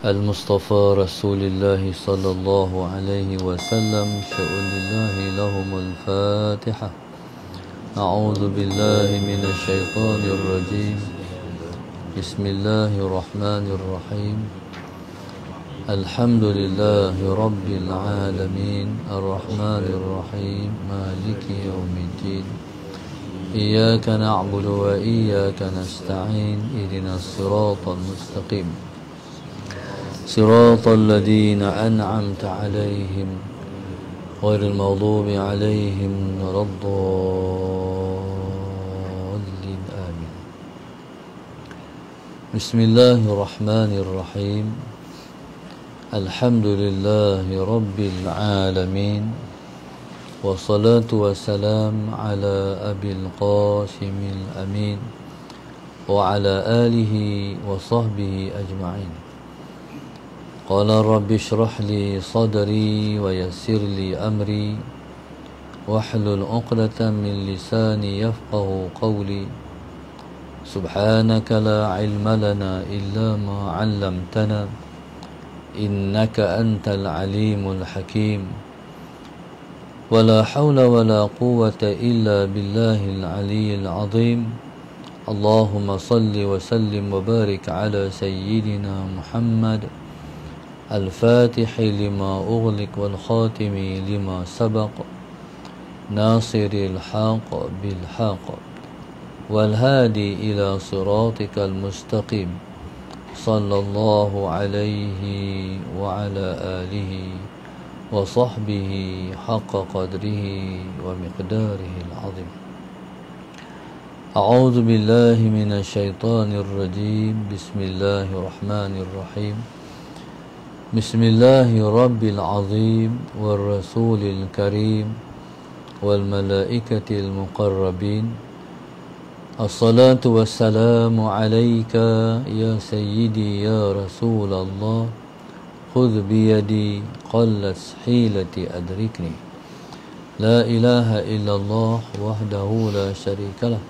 المصطفى رسول الله صلى الله عليه وسلم شأن الله لهم الفاتحة. أعوذ بالله من الشيطان الرجيم. بسم الله الرحمن الرحيم. الحمد لله رب العالمين الرحمن الرحيم مالك يوم الدين. إياك نعبد وإياك نستعين اهدنا الصراط المستقيم صراط الذين أنعمت عليهم غير المغضوب عليهم ولا الضالين آمين. بسم الله الرحمن الرحيم. الحمد لله رب العالمين والصلاة والسلام على أبي القاسم الأمين وعلى آله وصحبه أجمعين. قال رب اشرح لي صدري ويسر لي أمري واحلل عقدة من لساني يفقه قولي. سبحانك لا علم لنا إلا ما علمتنا إنك أنت العليم الحكيم. ولا حول ولا قوة إلا بالله العلي العظيم. اللهم صل وسلم وبارك على سيدنا محمد الفاتح لما أغلق والخاتم لما سبق ناصر الحق بالحق والهادي إلى صراطك المستقيم صلى الله عليه وعلى آله وصحبه حق قدره ومقداره العظيم. أعوذ بالله من الشيطان الرجيم. بسم الله الرحمن الرحيم. بسم الله رب العظيم والرسول الكريم والملائكة المقربين. الصلاة والسلام عليك يا سيدي يا رسول الله. خذ بيدي قلت حيلتي أدركني. لا إله إلا الله وحده لا شريك له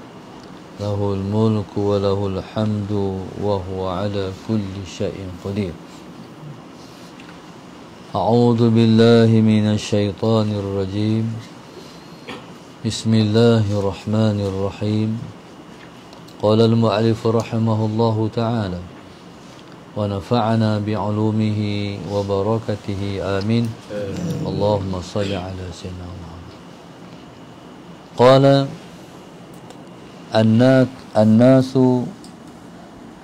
له الملك وله الحمد وهو على كل شيء قدير. أعوذ بالله من الشيطان الرجيم. بسم الله الرحمن الرحيم. قال المؤلف رحمه الله تعالى ونفعنا بعلومه وبركته آمين. اللهم صل على سيدنا محمد. قال الناس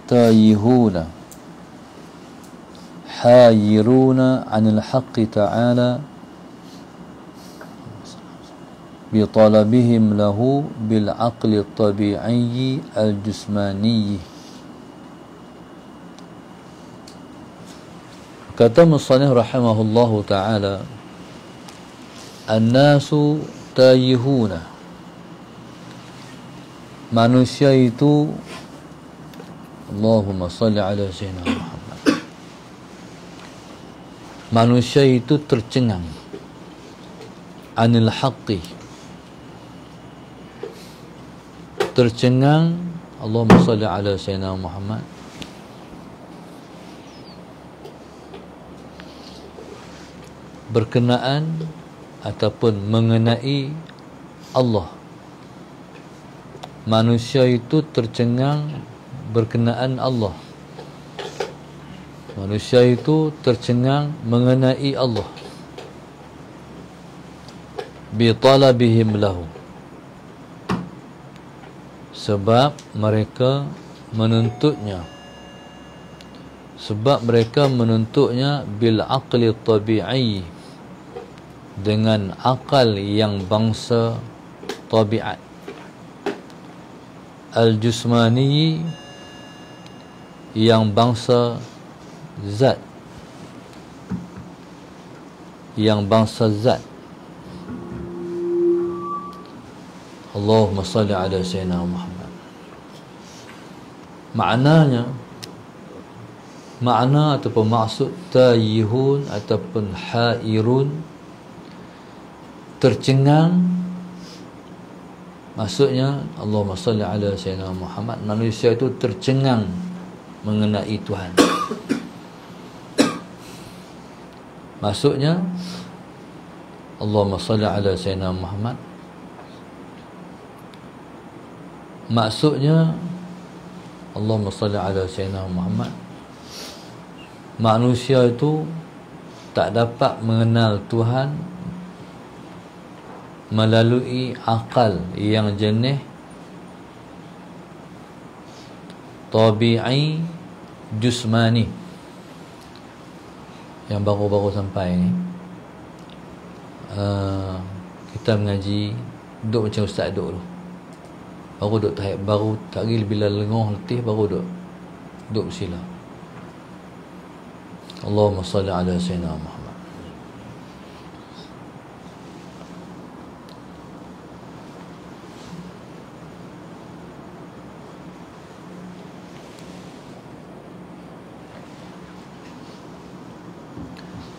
تايهون حايرون عن الحق تعالى بطلبهم له بالعقل الطبيعي الجسماني. Kata musannif rahimahullahu ta'ala, An-nasu tayyihuna. Manusia itu, Allahumma salli ala sayyidina Muhammad. Manusia itu tercengang anil haqqi. Tercengang, Allahumma salli ala sayyidina Muhammad, berkenaan ataupun mengenai Allah. Manusia itu tercengang berkenaan Allah. Manusia itu tercengang mengenai Allah. Bi talabihim lahu. Sebab mereka menuntutnya. Sebab mereka menuntutnya bil aqli tabi'i, dengan akal yang bangsa tabiat. Al-jusmani, yang bangsa zat, yang bangsa zat. Allahumma salli ala sayyidina Muhammad. Makna ataupun maksud tayyihun ataupun hairun, tercengang, maksudnya Allahumma salli ala sayyidina Muhammad, manusia itu tercengang mengenai Tuhan. Maksudnya Allahumma salli ala Sayyidina Muhammad. Maksudnya Allahumma salli ala Sayyidina Muhammad, manusia itu tak dapat mengenal Tuhan melalui akal yang jernih, tabi'i, jusmani, yang baru-baru sampai ni. Kita mengaji, duduk macam ustaz duduk dulu, baru duduk tahiyat, baru tak lagi bila lengoh letih baru duduk bersila. Allahumma salli ala Sayyidina Muhammad.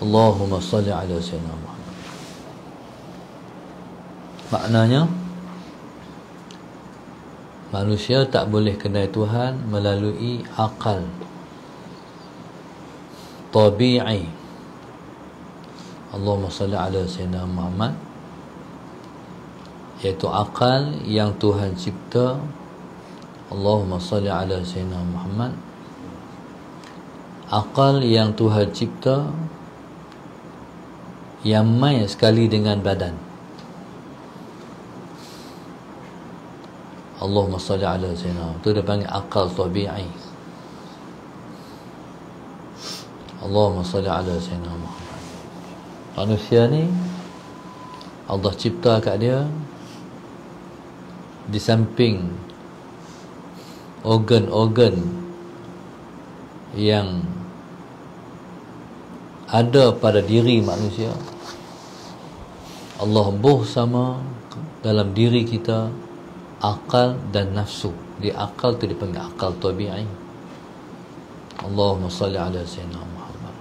Allahumma salli ala Sayyidina Muhammad. Maknanya manusia tak boleh kenal Tuhan melalui akal tabi'i. Allahumma salli ala Sayyidina Muhammad, iaitu akal yang Tuhan cipta. Allahumma salli ala Sayyidina Muhammad, akal yang Tuhan cipta yang main sekali dengan badan. Allahumma salli ala Sayyidina, itu dia panggil akal tabi'i. Allahumma salli ala Sayyidina Muhammad. Manusia ni Allah cipta kat dia, di samping organ-organ yang ada pada diri manusia, Allah buh sama dalam diri kita akal dan nafsu. Di akal tu dipanggil akal tabi'i. Allahumma salli ala Sayyidina Muhammad.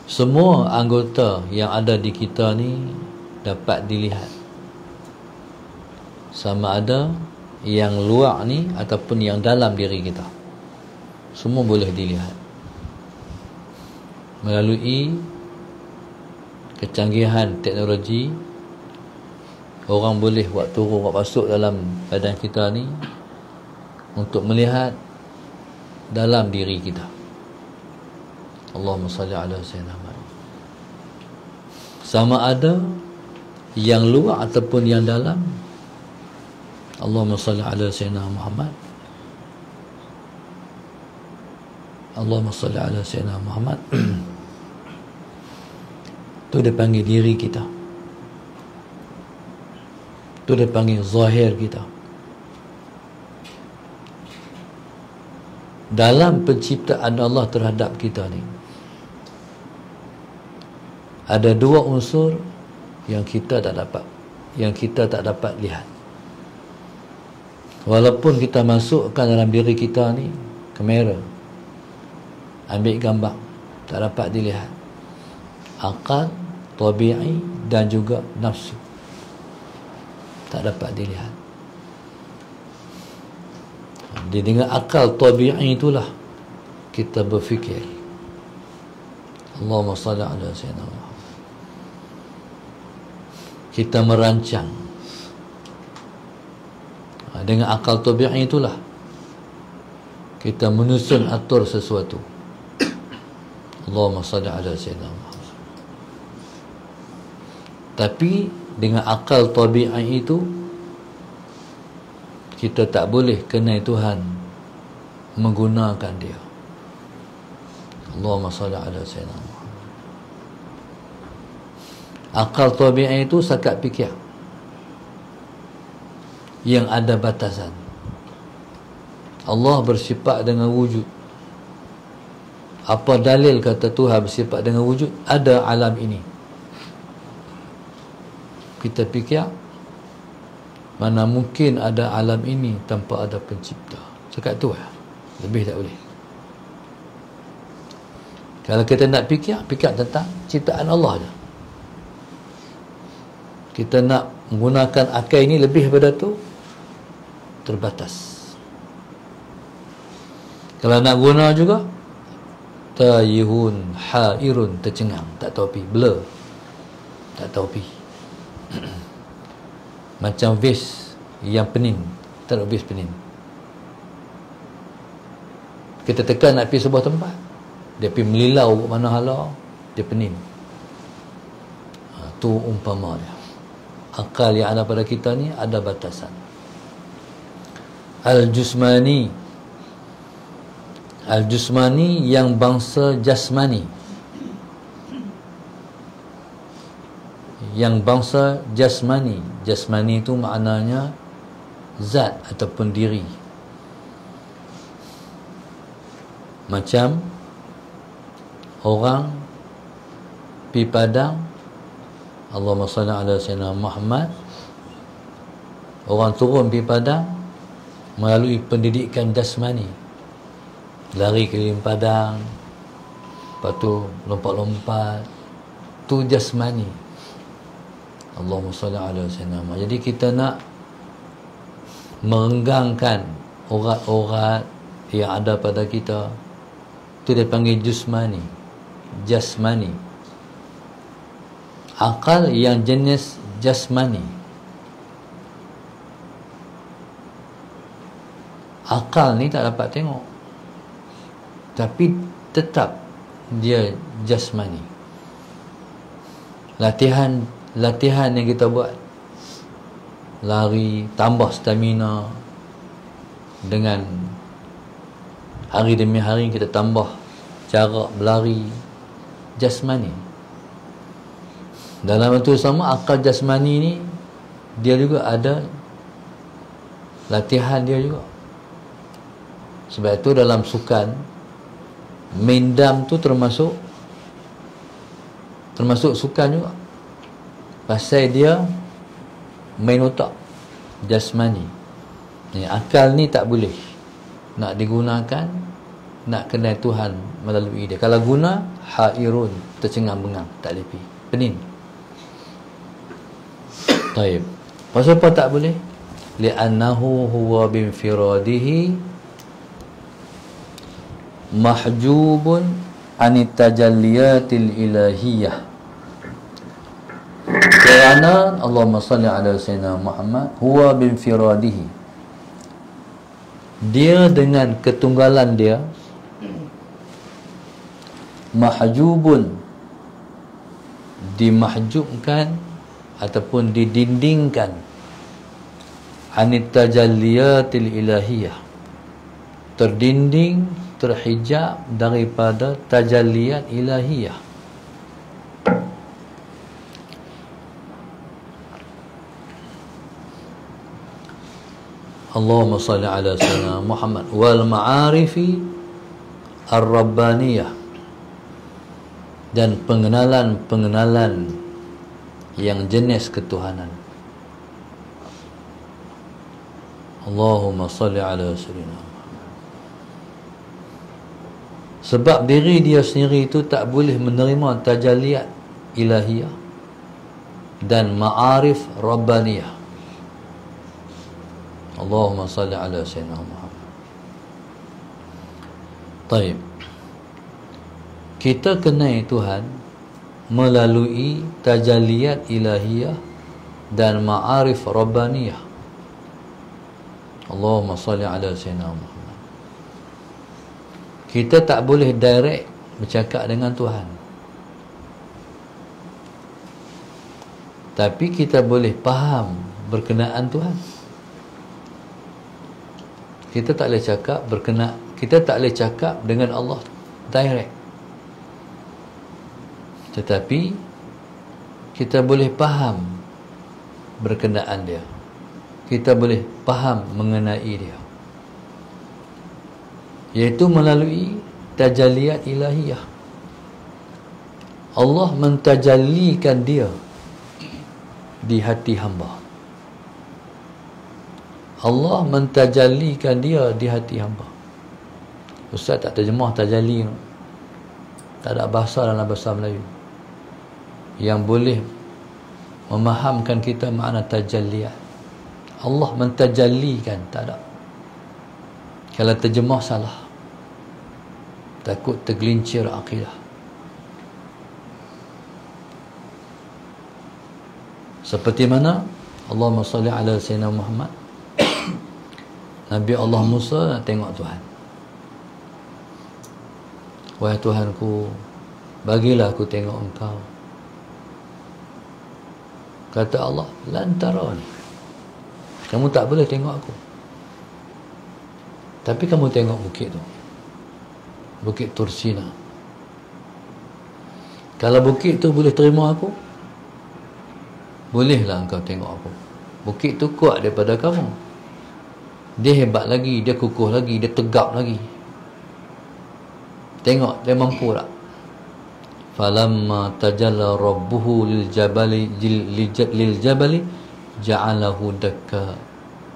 Semua anggota yang ada di kita ni dapat dilihat, sama ada yang luar ni ataupun yang dalam diri kita, semua boleh dilihat melalui kecanggihan teknologi. Orang boleh buat turun, buat masuk dalam badan kita ni untuk melihat dalam diri kita. Allahumma salli ala Sayyidina Muhammad. Sama ada yang luar ataupun yang dalam, Allahumma salli ala Sayyidina Muhammad. Allahumma salli ala Sayyidina Muhammad. Itu dia panggil diri kita, itu dia panggil zahir kita. Dalam penciptaan Allah terhadap kita ni ada dua unsur yang kita tak dapat lihat. Walaupun kita masukkan dalam diri kita ni kamera, ambil gambar, tak dapat dilihat. Akal tabi'i dan juga nafsu tak dapat dilihat. Dengan akal tabi'i itulah kita berfikir. Allahumma salli ala Sayyidina Muhammad. Kita merancang. Dengan akal tabi'i itulah kita menyusun atur sesuatu. Allahumma salli ala Sayyidina Muhammad. Tapi dengan akal tabi'i itu kita tak boleh kenal Tuhan menggunakan dia. Allahumma salli ala Sayyidina Muhammad. Akal tabi'i itu sakat fikir yang ada batasan. Allah bersifat dengan wujud. Apa dalil kata Tuhan bersifat dengan wujud? Ada alam ini. Kita fikir, mana mungkin ada alam ini tanpa ada pencipta. Cakap tu lah, lebih tak boleh. Kalau kita nak fikir tentang ciptaan Allah je. Kita nak menggunakan akal ini lebih daripada tu, terbatas. Kalau nak guna juga, Taihun, hairun, tercengang, tak tahu pi, blur, tak tahu pi. Macam vis yang pening, tak tahu vis pening. Kita tekan nak pergi sebuah tempat, dia pergi melilau ke mana hala, dia pening. Tu umpama dia. Akal yang ada pada kita ni ada batasan. Al-Jusmani, Al-Jusmani yang bangsa jasmani, yang bangsa jasmani. Jasmani itu maknanya zat ataupun diri. Macam orang pi padang, Allahumma salli ala sayyidina Muhammad, orang turun pi padang melalui pendidikan jasmani, lari keliling padang, lepas tu lompat-lompat, tu jasmani. Allahumma salli ala sayyidina Muhammad. Jadi kita nak merenggangkan urat-urat yang ada pada kita, tu dia panggil jusmani, jasmani. Akal yang jenis jasmani, akal ni tak dapat tengok, tapi tetap dia jasmani. Latihan yang kita buat, lari, tambah stamina, dengan hari demi hari kita tambah jarak berlari, jasmani. Dalam waktu sama, akal jasmani ni dia juga ada latihan dia juga. Sebab itu dalam sukan, main dam tu termasuk sukan juga. Pasal dia main otak, jasmani. Ni, akal ni tak boleh nak digunakan, nak kenal Tuhan melalui dia. Kalau guna, hairun, tercengang-bengang, tak lepi, pening. Taib. Pasal apa tak boleh? Li'annahu huwa binfiradihi mahjubun anit tajalliyatil ilahiyah. Kerana Allahumma salli ala sayyidina Muhammad, huwa binfiradihi, dia dengan ketunggalan dia, mahjubun, dimahjubkan ataupun didindingkan, anit tajalliyatil ilahiyah, terdinding, terhijab daripada tajalliyat ilahiyah. Allahumma salli ala sayyidina Muhammad wal ma'arifi ar-rabbaniyah, dan pengenalan yang jenis ketuhanan. Allahumma salli ala sayyidina Muhammad. Sebab diri dia sendiri itu tak boleh menerima tajalliyat ilahiyah dan ma'arif rabbaniyah. Allahumma salli ala sayyidina Muhammad. Taib. Kita kenal Tuhan melalui tajalliyat ilahiyah dan ma'arif rabbaniyah. Allahumma salli ala sayyidina Muhammad. Kita tak boleh direct bercakap dengan Tuhan, tapi kita boleh faham berkenaan Tuhan. Kita tak boleh cakap dengan Allah direct, tetapi kita boleh faham berkenaan dia, kita boleh faham mengenai dia, iaitu melalui tajalliyat ilahiyah. Allah mentajallikan dia di hati hamba. Allah mentajallikan dia di hati hamba. Ustaz tak terjemah tajalli, tak ada bahasa dalam bahasa Melayu yang boleh memahamkan kita makna tajalliyat. Allah mentajallikan, tak ada. Kalau terjemah salah. takut tergelincir akidah. Seperti mana Allahumma salli ala Sayyidina Muhammad, Nabi Allah Musa nak tengok Tuhan. Wahai Tuhanku, bagilah aku tengok engkau. Kata Allah, lantarani, kamu tak boleh tengok aku. Tapi kamu tengok bukit tu, Bukit Tursina. Kalau bukit tu boleh terima aku, bolehlah engkau tengok aku. Bukit tu kuat daripada kamu. Dia hebat lagi, dia kukuh lagi, dia tegap lagi. Tengok dia mampu tak? Falamma tajalla rabbuhu lil jabali ja'alahu dakka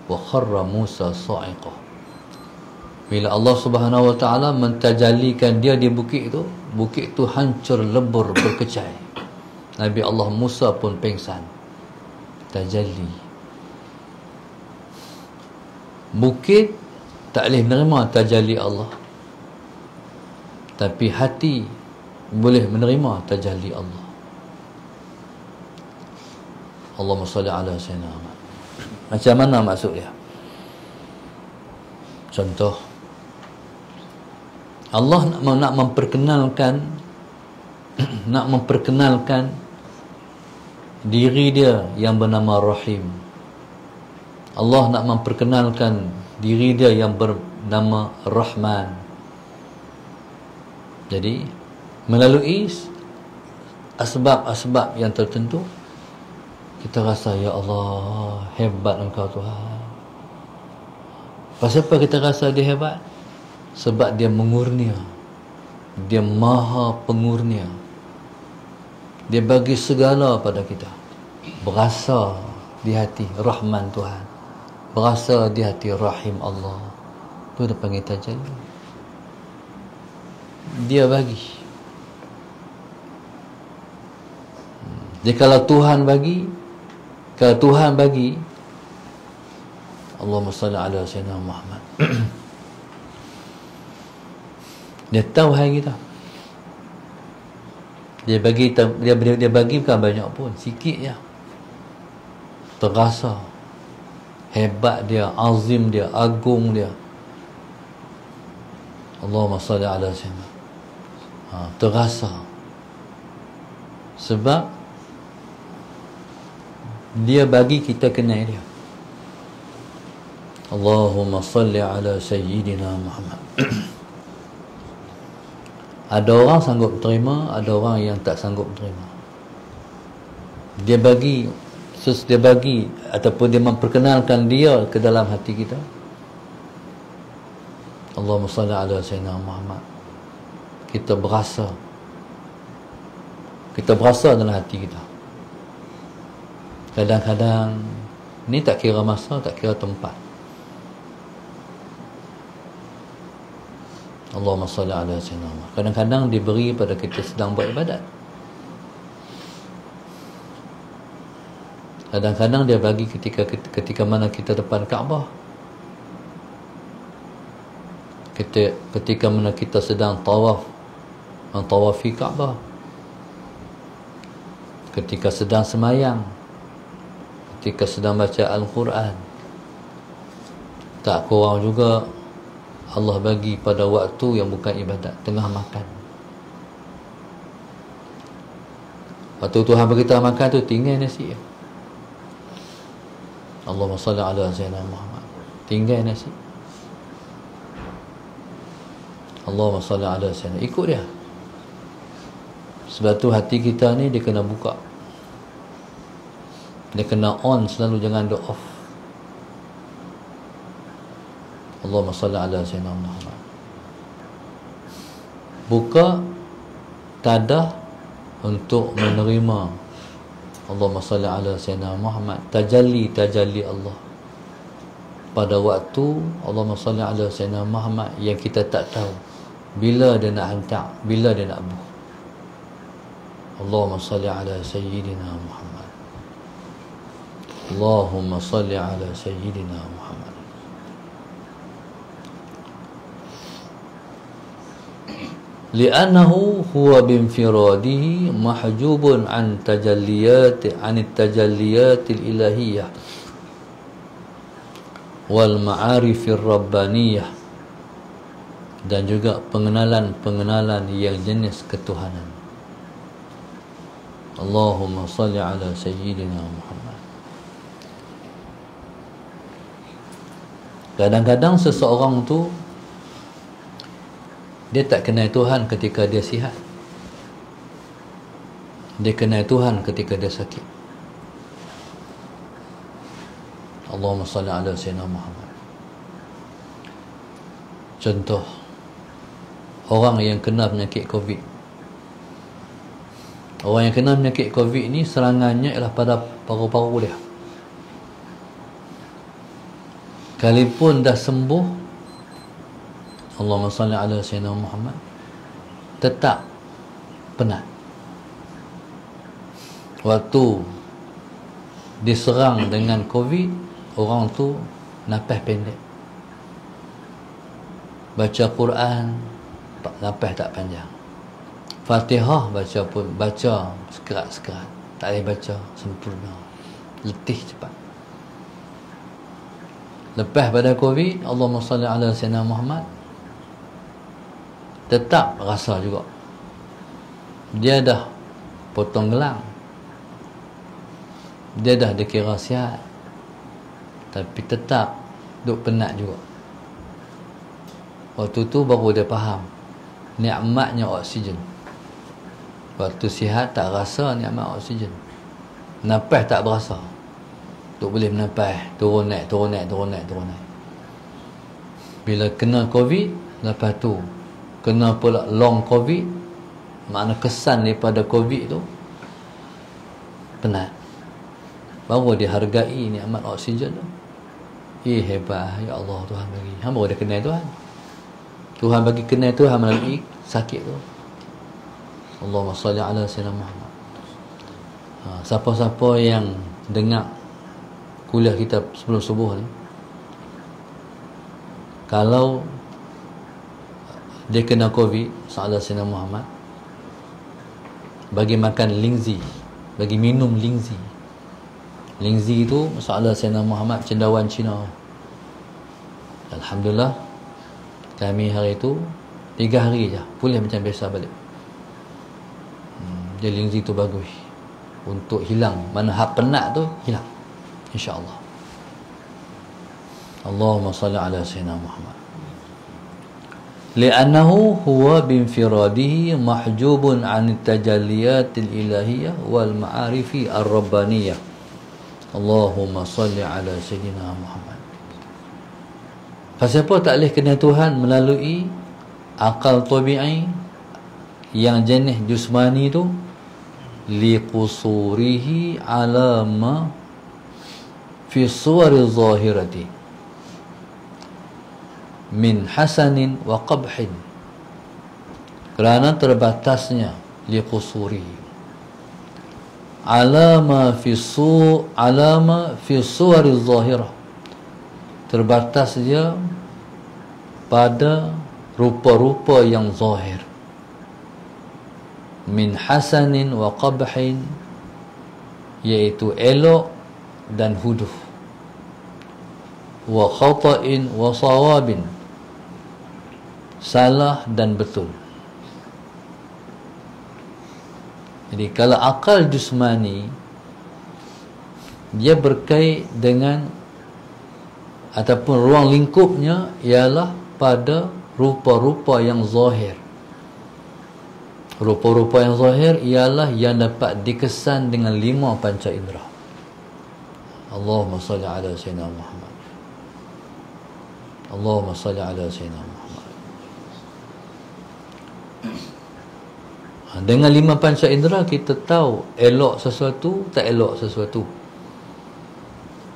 wa kharra Musa sa'iqa. Bila Allah Subhanahu wa taala mentajalikan dia di bukit itu hancur lebur berkecai. Nabi Allah Musa pun pingsan. Tajalli. Bukit tak boleh menerima tajalli Allah, tapi hati boleh menerima tajalli Allah. Allahumma salli ala sayyidina Muhammad. Macam mana maksud dia? Contoh, Allah nak memperkenalkan diri dia yang bernama Rahim. Allah nak memperkenalkan diri dia yang bernama Rahman. Jadi melalui asbab-asbab yang tertentu, kita rasa, ya Allah, hebat engkau Tuhan. Pasal apa kita rasa dia hebat? Sebab dia mengurnia, dia maha pengurnia. Dia bagi segala pada kita. Berasa di hati Rahman Tuhan, berasa di hati Rahim Allah. Itu dia panggil tajalli. Dia bagi. Jadi kalau Tuhan bagi, Allahumma salli ala Sayyidina Muhammad. Dia tahu hari kita. Dia bagi bukan banyak pun, sikit je. Terasa hebat dia, azim dia, agung dia. Allahumma salli ala Sayyidina. Terasa. Sebab dia bagi kita kenal dia. Allahumma salli ala Sayyidina Muhammad. Ada orang sanggup terima, ada orang yang tak sanggup terima. Dia bagi ataupun dia memperkenalkan dia ke dalam hati kita. Allahumma salli ala Sayyidina Muhammad. Kita berasa dalam hati kita. Kadang-kadang ni tak kira masa, tak kira tempat. Allahumma salli ala Sayyidina Muhammad. Kadang-kadang diberi pada kita sedang buat ibadat. Kadang-kadang dia bagi ketika mana kita depan Kaabah. Ketika mana kita sedang tawaf, mentawafi Kaabah. Ketika sedang semayang, ketika sedang baca Al-Quran. Tak kurang juga Allah bagi pada waktu yang bukan ibadat, tengah makan. Waktu Tuhan beritahu makan tu, tinggal nasi. Allahumma salli ala Sayyidina Muhammad. Tinggal nasi. Allahumma salli ala Sayyidina. Ikut dia. Sebab tu hati kita ni dia kena buka. Dia kena on selalu, jangan dia off. Allahumma salli ala Sayyidina Muhammad. Buka tadah untuk menerima. Allahumma salli ala Sayyidina Muhammad. Tajalli Allah. Pada waktu Allahumma salli ala Sayyidina Muhammad yang kita tak tahu bila dia nak hantar, bila dia nak buh. Allahumma salli ala Sayyidina Muhammad. Allahumma salli ala Sayyidina Muhammad. li'annahu huwa binfiradihi mahjubun an tajalliyatil ilahiyah wal ma'arifir rabbaniyah, dan juga pengenalan-pengenalan yang jenis ketuhanan. Allahumma salli ala sayyidina Muhammad. Kadang-kadang seseorang tu dia tak kenal Tuhan ketika dia sihat. Dia kenal Tuhan ketika dia sakit. Allahumma salli ala sayyidina Muhammad. Contoh, orang yang kena penyakit COVID. Orang yang kena penyakit COVID ni serangannya ialah pada paru-paru dia. Kalipun dah sembuh, Allahumma salli ala sayyidina Muhammad, tetap penat. Waktu diserang dengan COVID, orang tu nafas pendek. Baca Quran, nafas tak panjang. Fatihah baca sekerat-sekerat, tak boleh baca sempurna, letih cepat. Lepas pada COVID, Allahumma salli ala sayyidina Muhammad, tetap rasa juga dia dah potong gelang, dia dah dikira sihat, tapi tetap duk penat juga. Waktu tu baru dia faham nikmatnya oksigen. Waktu sihat tak rasa nikmat oksigen, nafas tak berasa, duk boleh menafas, turun naik. Bila kena COVID, lepas tu kena pula long COVID, makna kesan daripada COVID tu penat, baru dia hargai nikmat oksigen tu. Hebat, ya Allah, Tuhan bagi. Hamba dah kenal Tuhan. Tuhan bagi kenal Tuhan melalui sakit tu. Allahumma salli ala sayyidina Muhammad. Siapa-siapa yang dengar kuliah kita sebelum subuh ni, kalau dia kena COVID, salah sayyidina Muhammad, bagi makan lingzi, bagi minum lingzi. Lingzi tu salah sayyidina Muhammad, cendawan Cina. Alhamdulillah, kami hari tu 3 hari je pulih macam biasa balik. Dia lingzi tu bagus untuk hilang mana hak penat tu, hilang insya-Allah. Allahumma salli ala sayyidina Muhammad. Li'annahu huwa binfiradihi mahjubun 'an tajalliyatil ilahiyah wal ma'arifi ar-rabbaniyah. Allahumma salli ala sayyidina Muhammad. Pasal apa tak boleh kenal Tuhan melalui akal tabi'i yang jenis jusmani tu? Liqusurihi alama fi suwari zahirati min hasanin wa qabhin, kerana terbatasnya liqusurihi alama fi suwari zahirah, terbatas dia pada rupa-rupa yang zahir, min hasanin wa qabhin, iaitu elok dan huduh, wa khata'in wa sawabin, salah dan betul. Jadi kalau akal jusmani, dia berkait dengan ataupun ruang lingkupnya ialah pada rupa-rupa yang zahir. Rupa-rupa yang zahir ialah yang dapat dikesan dengan 5 panca indera. Allahumma salli ala sayyidina Muhammad. Allahumma salli ala sayyidina Muhammad. Dengan 5 panca indera kita tahu elok sesuatu, tak elok sesuatu,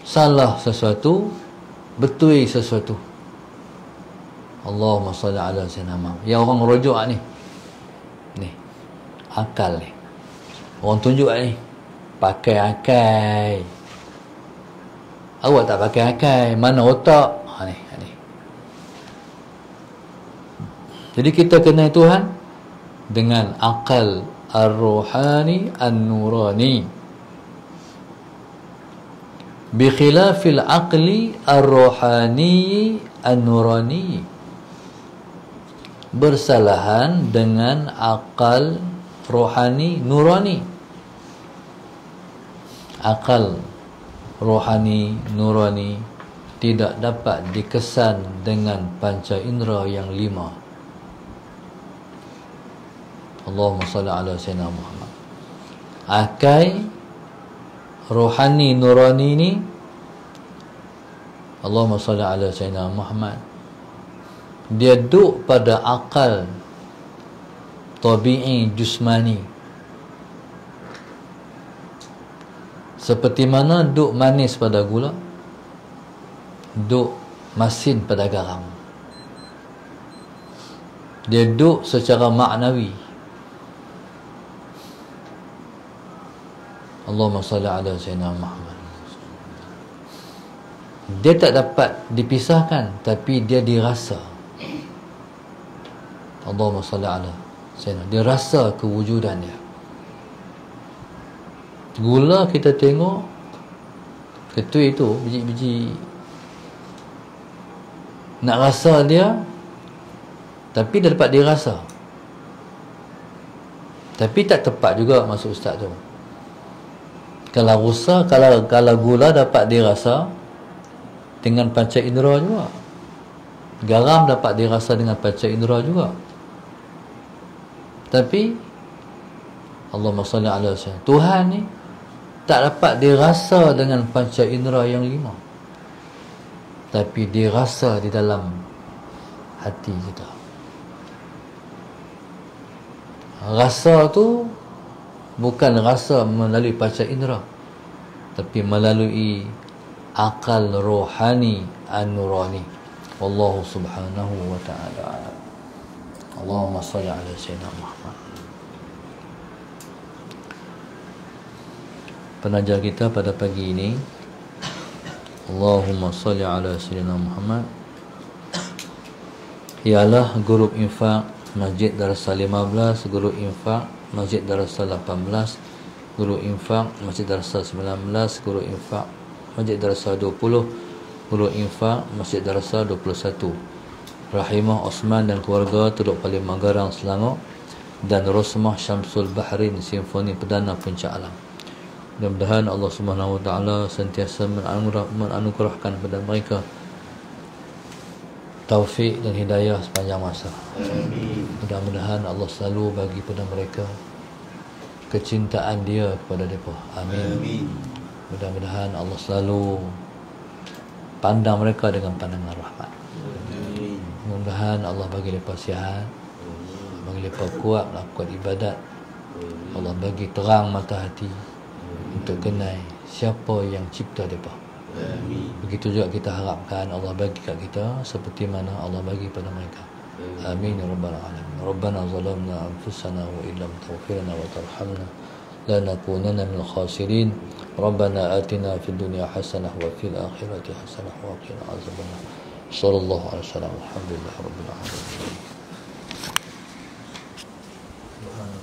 salah sesuatu, betul sesuatu. Allahumma salli ala sayyidina Muhammad. Yang orang rujuk ni akal ni, orang tunjuk ni pakai akal. Awak tak pakai akal, mana otak? Ni. Jadi kita kenal Tuhan dengan akal ar-ruhani an-nurani, bi khilafil aqli ar-ruhani an-nurani, bersalahan dengan akal rohani nurani. Akal rohani nurani tidak dapat dikesan dengan panca indera yang 5. Allahumma salli ala sayyidina Muhammad. Akal rohani nurani ni, Allahumma salli ala sayyidina Muhammad, dia duduk pada akal tabi'i jusmani, seperti mana duduk manis pada gula, duduk masin pada garam. Dia duduk secara maknawi. Allahumma salli ala sayyidina Muhammad. Dia tak dapat dipisahkan, tapi dia dirasa. Allahumma salli ala sayyidina. Dia rasa kewujudan dia. Gula kita tengok ketui itu, biji-biji, nak rasa dia, tapi dia dapat dirasa. Tapi tak tepat juga maksud ustaz tu. Kalau rusa, kalau gula dapat dirasa dengan panca indera juga. Garam dapat dirasa dengan panca indera juga. Tapi Allahumma salli ala sayyidina, Tuhan ni tak dapat dirasa dengan panca indera yang 5, tapi dirasa di dalam hati kita. Rasa tu bukan rasa melalui panca indera, tapi melalui akal rohani an-nurani. Wallahu subhanahu wa ta'ala. Allahumma salli ala sayyidina Muhammad. Penajar kita pada pagi ini, Allahumma salli ala sayyidina Muhammad, ialah grup infak Masjid Darussalam 15, grup infak Masjid Darussalam 18, grup infak Masjid Darussalam 19, grup infak Masjid Darussalam 20, grup infak Masjid Darussalam 21. Rahimah Osman dan keluarga Teluk Palim Manggarang Selangor, dan Rosmah Syamsul Bahrain Simfoni Perdana Puncak Alam. Mudah-mudahan Allah Subhanahu wa taala sentiasa menganugerahkan kepada mereka taufik dan hidayah sepanjang masa. Amin. Mudah-mudahan Allah selalu bagi pada mereka kecintaan dia kepada mereka. Amin. Amin. Mudah-mudahan Allah selalu pandang mereka dengan pandangan rahmat. Amin. Mudah-mudahan Allah bagi mereka sihat, bagi mereka kuat melakukan ibadat. Allah bagi terang mata hati untuk kenal siapa yang cipta mereka. Amin. Begitu juga kita harapkan Allah bagi kat kita seperti mana Allah bagi pada mereka. Amin ya rabbal alamin. Rabbana zalamna anfusana wa illam taghfir lana wa tarhamna lanakunanna minal khasirin. Rabbana atina fid dunya hasanah wa fil akhirati hasanah wa qina azabannar. Sallallahu alaihi wasallam. Alhamdulillah rabbil alamin. Subhanallah.